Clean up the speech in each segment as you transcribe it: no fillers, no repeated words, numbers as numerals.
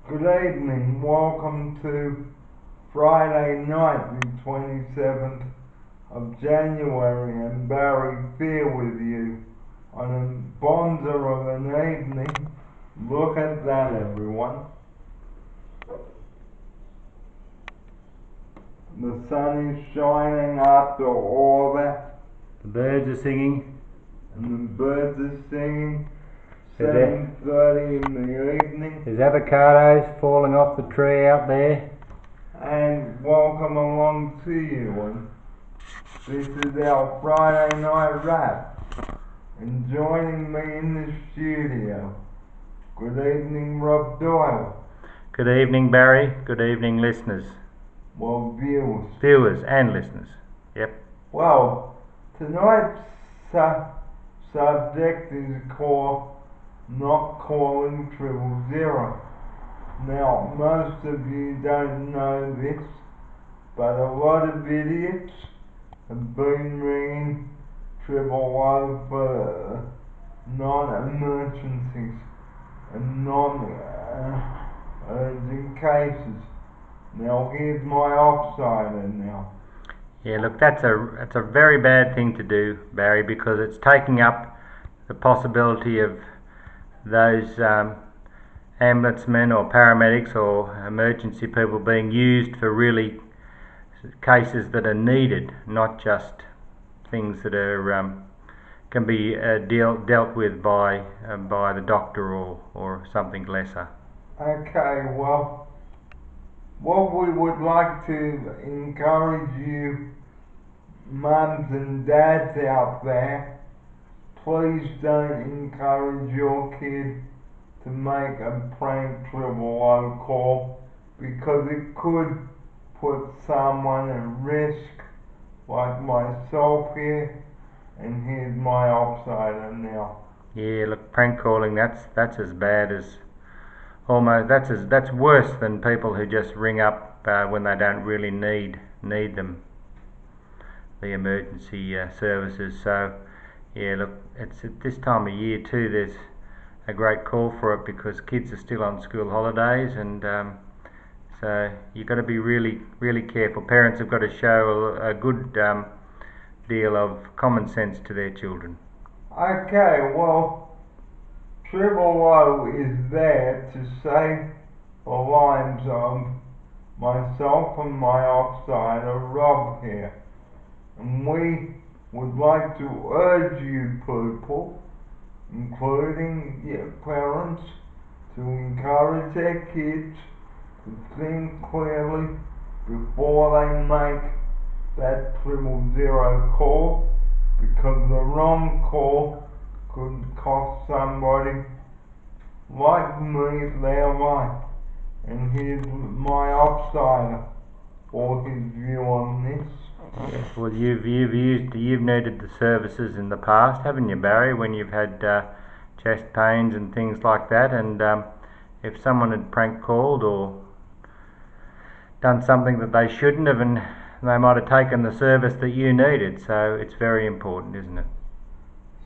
Good evening, welcome to Friday night, the 27th of January, and Barry Fear with you on a bonza of an evening. Look at that, everyone. The sun is shining after all that, The birds are singing. and the birds are singing. Is 7:30 in the evening. There's avocados falling off the tree out there. And welcome along to you, and this is our Friday night wrap, and joining me in the studio, good evening Rob Doyle, Good evening, Barry. Good evening, listeners. well viewers. Viewers and listeners. Yep. Well, tonight's subject is called Not Calling 000. Now, most of you don't know this, but a lot of idiots have been ringing 000 for non-emergencies and non-urgent cases. Now, here's my offsider now. Yeah, look, that's a very bad thing to do, Barry, because it's taking up the possibility of those ambulance men or paramedics or emergency people being used for really cases that are needed, not just things that are can be dealt with by the doctor or something lesser. Okay, well, what we would like to encourage you mums and dads out there, please don't encourage your kid to make a prank 000 call, because it could put someone at risk, like myself here, and here's my offsider now. Yeah, look, prank calling, that's as bad as almost that's worse than people who just ring up when they don't really need them, the emergency services. So yeah, look, it's at this time of year too, there's a great call for it because kids are still on school holidays, and so you've got to be really careful. Parents have got to show a good deal of common sense to their children. Okay, well, 000 is there to save the lives of myself and my offsider Rob here, and we would like to urge you people, including your parents, to encourage their kids to think clearly before they make that 000 call, because the wrong call could cost somebody like me their life. And here's my offsider for his view on this. Yes, well, you've needed the services in the past, haven't you, Barry? When you've had chest pains and things like that, and if someone had prank called or done something that they shouldn't have, and they might have taken the service that you needed. So it's very important, isn't it?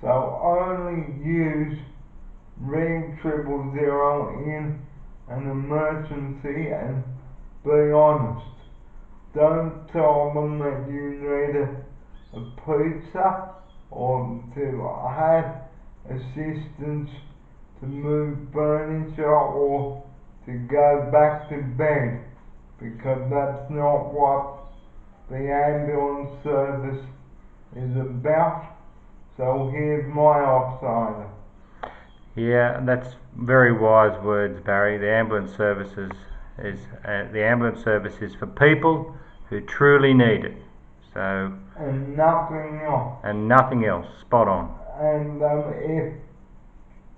So only use ring 000 in an emergency, and be honest. Don't tell them that you need a pizza or to have assistance to move furniture or to go back to bed, because that's not what the ambulance service is about. So here's my offsider. Yeah, that's very wise words, Barry. The ambulance service is for people who truly need it. So And nothing else. and nothing else. Spot on. And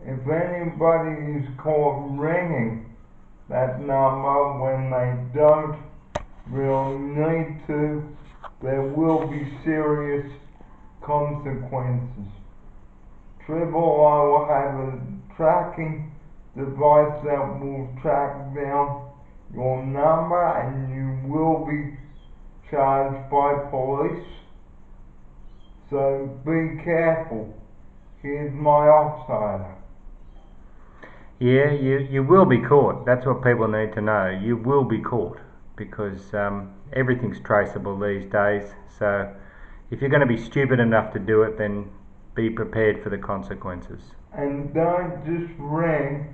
if anybody is caught ringing that number when they don't really need to, there will be serious consequences. 000 will have a tracking device that will track down your number, and you will be charged by police. So be careful. Here's my offsider. Yeah, you will be caught. That's what people need to know. You will be caught because everything's traceable these days. So if you're going to be stupid enough to do it, then be prepared for the consequences. And don't just ring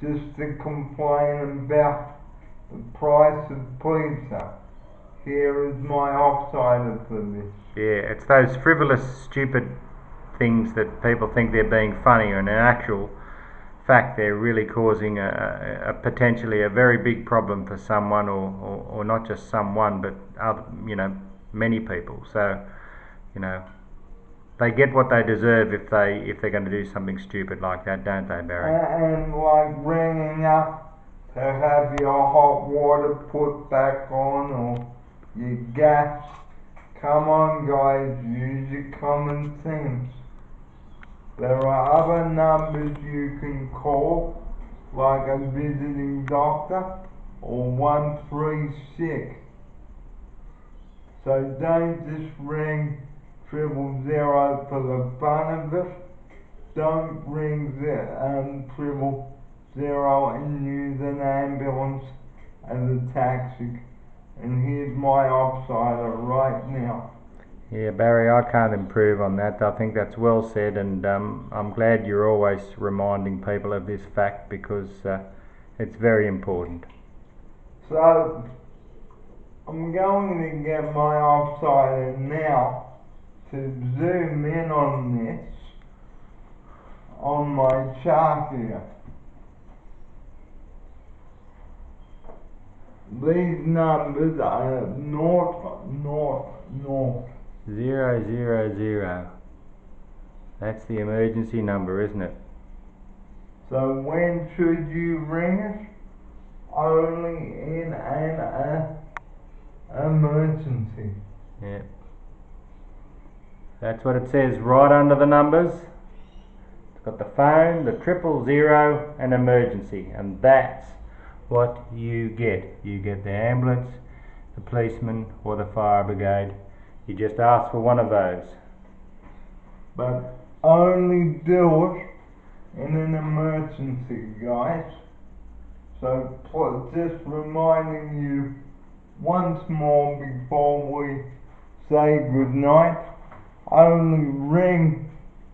just to complain about the price of pizza. Here is my offsider for this. Yeah, it's those frivolous, stupid things that people think they're being funny, and in actual fact they're really causing a potentially a very big problem for someone, or not just someone, but other, many people. So, they get what they deserve if they're going to do something stupid like that, don't they, Barry? And like ringing up to have your hot water put back on or your gas. Come on guys, use your common sense. There are other numbers you can call, like a visiting doctor or 136. So don't just ring 000 for the fun of it. Don't ring 000 and use an ambulance as a taxi. And here's my offsider right now. Yeah, Barry, I can't improve on that. I think that's well said, and I'm glad you're always reminding people of this fact because it's very important. So, I'm going to get my offsider now to zoom in on this on my chart here. These numbers are 000. That's the emergency number, isn't it? So when should you ring it? Only in an emergency. Yeah. That's what it says right under the numbers. It's got the phone, the 000, and emergency, and that's what you get. You get the ambulance, the policeman, or the fire brigade. You just ask for one of those. But only do it in an emergency, guys. So just reminding you once more before we say goodnight, only ring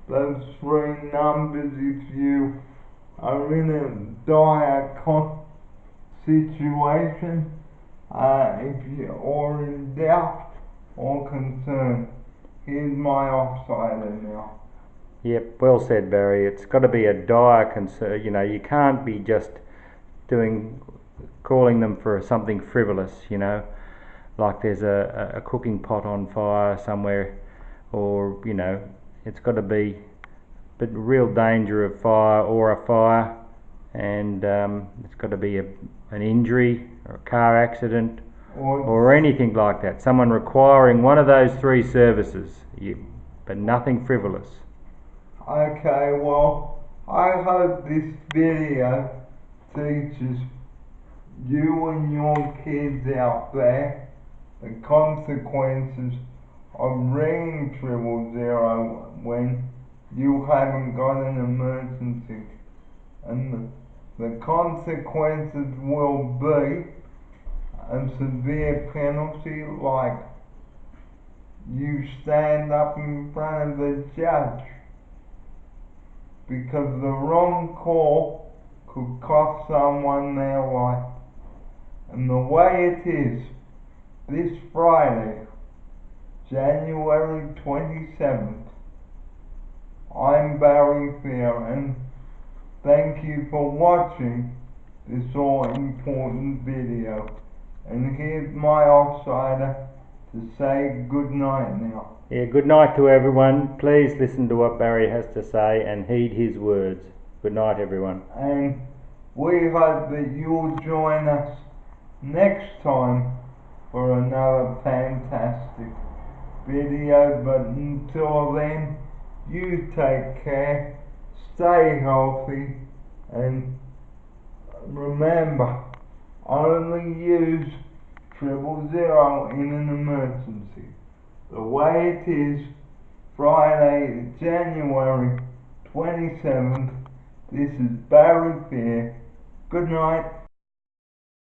those 3 numbers if you are in a dire situation, if you are in doubt or concern. Here's my offsider now. Yep, well said, Barry. It's got to be a dire concern. You can't be just calling them for something frivolous, like there's a cooking pot on fire somewhere, or it's got to be real danger of fire or a fire, and it's got to be an injury or a car accident or anything like that. Someone requiring one of those 3 services, but nothing frivolous. Okay, well, I hope this video teaches you and your kids out there the consequences of ringing 000 when you haven't got an emergency. And the consequences will be a severe penalty, like you stand up in front of the judge because the wrong call could cost someone their life. And the way it is, this Friday, January 27th, I'm Barry Fair, and thank you for watching this all important video. And here's my offsider to say good night now. Yeah, good night to everyone. Please listen to what Barry has to say and heed his words. Good night, everyone. And we hope that you'll join us next time for another fantastic video. But until then, you take care, stay healthy, and remember, only use 000 in an emergency. The way it is, Friday, January 27th, This is Barry Fair. Good night.